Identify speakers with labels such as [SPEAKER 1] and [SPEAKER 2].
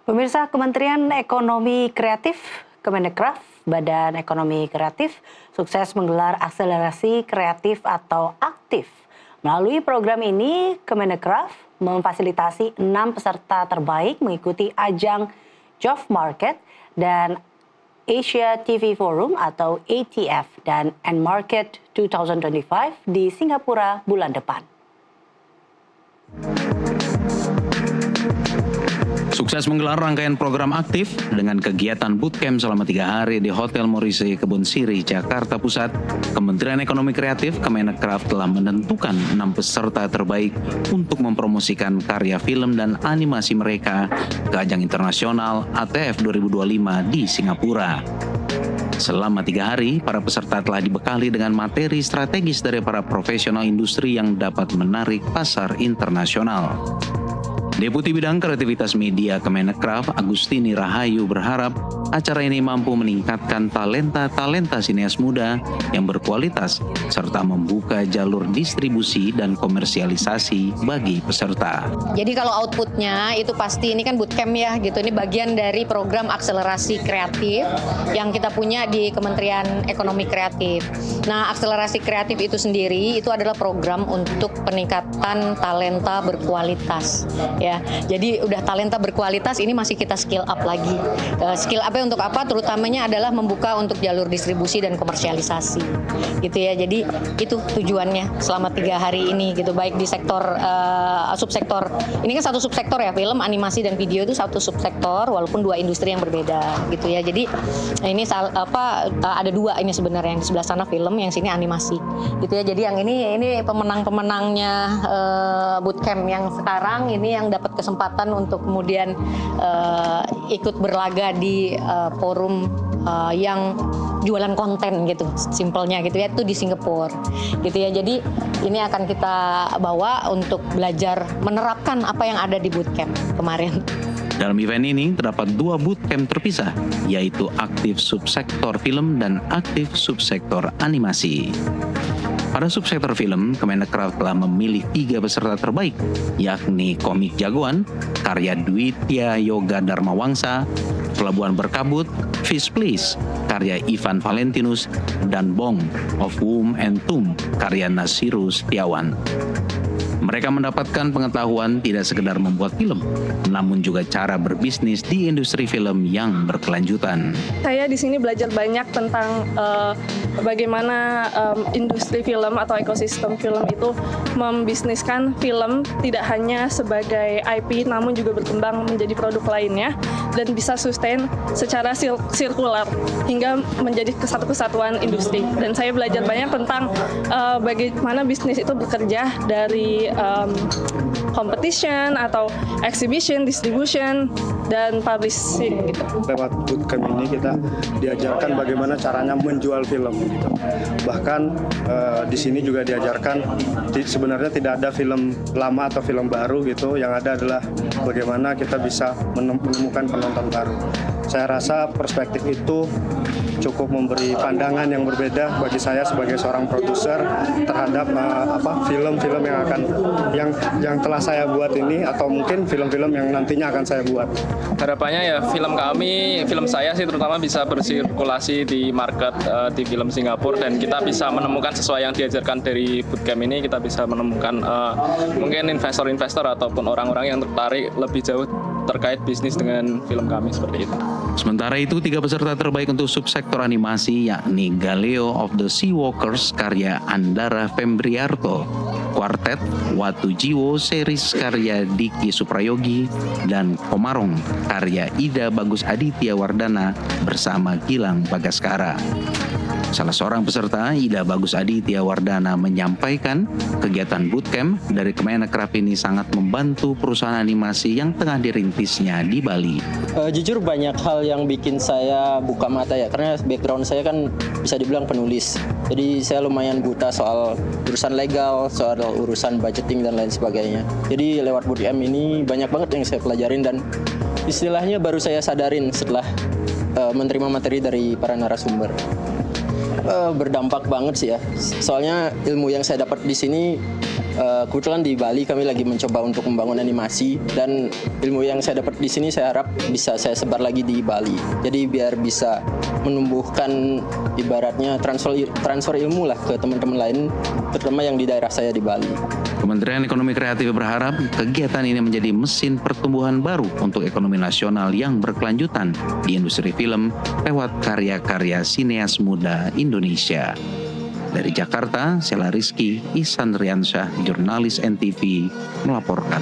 [SPEAKER 1] Pemirsa, Kementerian Ekonomi Kreatif, Kemendekraf, Badan Ekonomi Kreatif, sukses menggelar akselerasi kreatif atau aktif. Melalui program ini, Kemendekraf memfasilitasi 6 peserta terbaik mengikuti ajang Job Market dan Asia TV Forum atau ATF dan N-Market 2025 di Singapura bulan depan.
[SPEAKER 2] Sukses menggelar rangkaian program aktif dengan kegiatan bootcamp selama 3 hari di Hotel Morrissey Kebun Siri, Jakarta Pusat. Kementerian Ekonomi Kreatif Kemendekraf telah menentukan 6 peserta terbaik untuk mempromosikan karya film dan animasi mereka ke ajang internasional ATF 2025 di Singapura. Selama 3 hari, para peserta telah dibekali dengan materi strategis dari para profesional industri yang dapat menarik pasar internasional. Deputi Bidang Kreativitas Media Kemendekraf Agustini Rahayu berharap acara ini mampu meningkatkan talenta-talenta sinias muda yang berkualitas serta membuka jalur distribusi dan komersialisasi bagi peserta.
[SPEAKER 3] Jadi kalau outputnya itu pasti ini kan bootcamp ya gitu, ini bagian dari program akselerasi kreatif yang kita punya di Kementerian Ekonomi Kreatif. Nah, akselerasi kreatif itu sendiri itu adalah program untuk peningkatan talenta berkualitas. Ya, jadi udah talenta berkualitas ini masih kita skill up lagi. Skill up untuk apa? Terutamanya adalah membuka untuk jalur distribusi dan komersialisasi, gitu ya. Jadi itu tujuannya selama 3 hari ini, gitu. Baik di sektor subsektor. Ini kan satu subsektor ya, film, animasi dan video itu satu subsektor, walaupun 2 industri yang berbeda, gitu ya. Jadi ini ada 2 ini sebenarnya, yang di sebelah sana film, yang sini animasi, gitu ya. Jadi yang ini pemenang-pemenangnya bootcamp yang sekarang ini yang dapat kesempatan untuk kemudian ikut berlaga di forum yang jualan konten gitu, simpelnya gitu ya, itu di Singapura gitu ya. Jadi ini akan kita bawa untuk belajar menerapkan apa yang ada di bootcamp kemarin.
[SPEAKER 2] Dalam event ini terdapat 2 bootcamp terpisah, yaitu aktif subsektor film dan aktif subsektor animasi. Pada subsektor film, Kemendekraf telah memilih 3 peserta terbaik, yakni Komik Jagoan, karya Dwitya Yoga Dharmawangsa, Pelabuhan Berkabut, Fish Please, karya Ivan Valentinus, dan Bong of Womb and Tomb, karya Nasiru Setiawan. Mereka mendapatkan pengetahuan tidak sekedar membuat film, namun juga cara berbisnis di industri film yang berkelanjutan.
[SPEAKER 4] Saya di sini belajar banyak tentang bagaimana industri film atau ekosistem film itu membisniskan film tidak hanya sebagai IP, namun juga berkembang menjadi produk lainnya dan bisa sustain secara sirkular hingga menjadi satu kesatuan industri. Dan saya belajar banyak tentang bagaimana bisnis itu bekerja dari competition atau exhibition, distribution, dan publishing gitu.
[SPEAKER 5] Lewat bootcamp ini kita diajarkan bagaimana caranya menjual film gitu. Bahkan di sini juga diajarkan sebenarnya tidak ada film lama atau film baru gitu, yang ada adalah bagaimana kita bisa menemukan penonton baru. Saya rasa perspektif itu cukup memberi pandangan yang berbeda bagi saya sebagai seorang produser terhadap film-film yang telah saya buat ini, atau mungkin film-film yang nantinya akan saya buat.
[SPEAKER 6] Harapannya ya film saya sih terutama bisa bersirkulasi di market di film Singapura, dan kita bisa menemukan sesuai yang diajarkan dari bootcamp ini, kita bisa menemukan mungkin investor-investor ataupun orang-orang yang tertarik lebih jauh terkait bisnis dengan film kami seperti itu.
[SPEAKER 2] Sementara itu, 3 peserta terbaik untuk subsektor animasi yakni Galileo of the Sea Walkers karya Andara Fembriarto, Quartet Watu Jiwo series karya Diki Suprayogi, dan Komarong karya Ida Bagus Aditya Wardana bersama Gilang Bagaskara. Salah seorang peserta, Ida Bagus Aditya Wardana, menyampaikan kegiatan bootcamp dari Kemendekraf ini sangat membantu perusahaan animasi yang tengah dirintisnya di Bali.
[SPEAKER 7] Jujur banyak hal yang bikin saya buka mata ya, karena background saya kan bisa dibilang penulis. Jadi saya lumayan buta soal urusan legal, soal urusan budgeting dan lain sebagainya. Jadi lewat bootcamp ini banyak banget yang saya pelajarin dan istilahnya baru saya sadarin setelah menerima materi dari para narasumber. Berdampak banget sih ya. Soalnya ilmu yang saya dapat di sini Kebetulan di Bali kami lagi mencoba untuk membangun animasi, dan ilmu yang saya dapat di sini saya harap bisa saya sebar lagi di Bali. Jadi biar bisa menumbuhkan ibaratnya transfer ilmu lah ke teman-teman lain, terutama yang di daerah saya di Bali.
[SPEAKER 2] Kementerian Ekonomi Kreatif berharap kegiatan ini menjadi mesin pertumbuhan baru untuk ekonomi nasional yang berkelanjutan di industri film lewat karya-karya sineas muda Indonesia. Dari Jakarta, Sela Rizky, Ihsan Riansyah, jurnalis NTV, melaporkan.